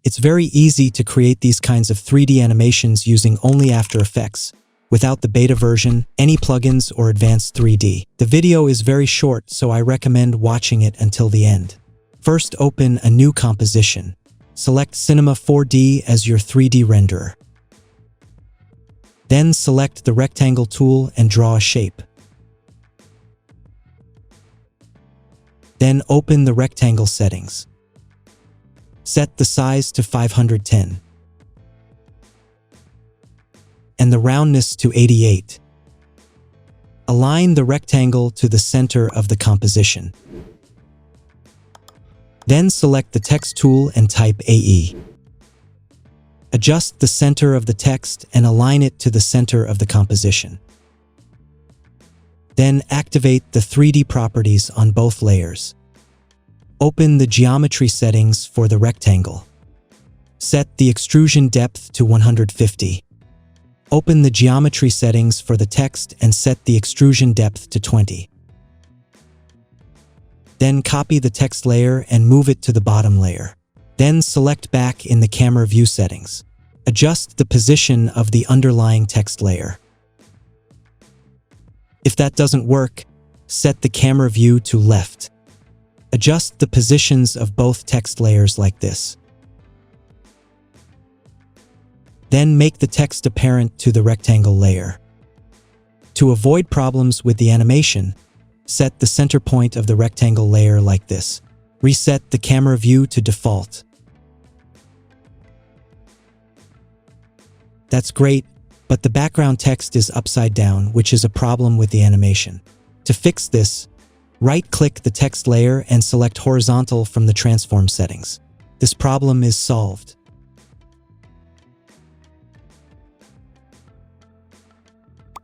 It's very easy to create these kinds of 3D animations using only After Effects, without the beta version, any plugins, or advanced 3D. The video is very short, so I recommend watching it until the end. First, open a new composition. Select Cinema 4D as your 3D renderer. Then select the rectangle tool and draw a shape. Then open the rectangle settings. Set the size to 510 and the roundness to 88. Align the rectangle to the center of the composition. Then select the text tool and type AE. Adjust the center of the text and align it to the center of the composition. Then activate the 3D properties on both layers. Open the geometry settings for the rectangle. Set the extrusion depth to 150. Open the geometry settings for the text and set the extrusion depth to 20. Then copy the text layer and move it to the bottom layer. Then select back in the camera view settings. Adjust the position of the underlying text layer. If that doesn't work, set the camera view to left. Adjust the positions of both text layers like this. Then make the text apparent to the rectangle layer. To avoid problems with the animation, set the center point of the rectangle layer like this. Reset the camera view to default. That's great, but the background text is upside down, which is a problem with the animation. To fix this, right-click the text layer and select horizontal from the transform settings. This problem is solved.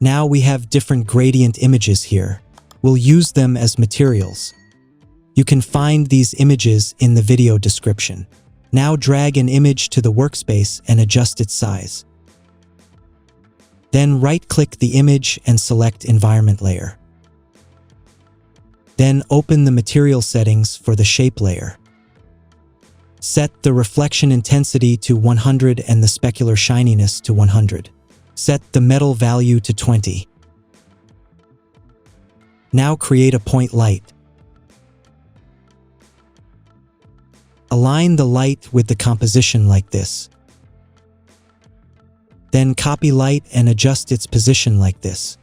Now we have different gradient images here. We'll use them as materials. You can find these images in the video description. Now drag an image to the workspace and adjust its size. Then right-click the image and select Environment Layer. Then open the material settings for the shape layer. Set the reflection intensity to 100 and the specular shininess to 100. Set the metal value to 20. Now create a point light. Align the light with the composition like this. Then copy light and adjust its position like this.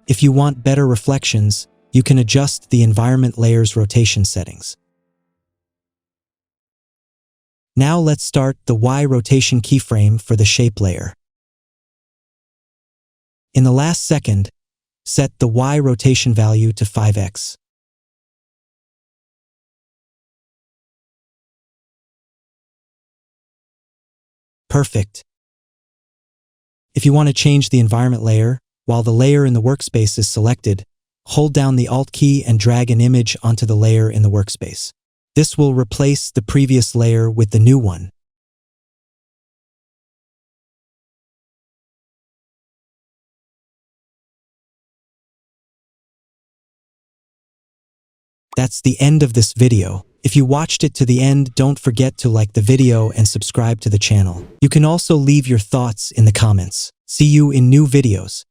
If you want better reflections, you can adjust the environment layer's rotation settings. Now let's start the Y rotation keyframe for the shape layer. In the last second, set the Y rotation value to 5x. Perfect. If you want to change the environment layer, while the layer in the workspace is selected, hold down the Alt key and drag an image onto the layer in the workspace. This will replace the previous layer with the new one. That's the end of this video. If you watched it to the end, don't forget to like the video and subscribe to the channel. You can also leave your thoughts in the comments. See you in new videos.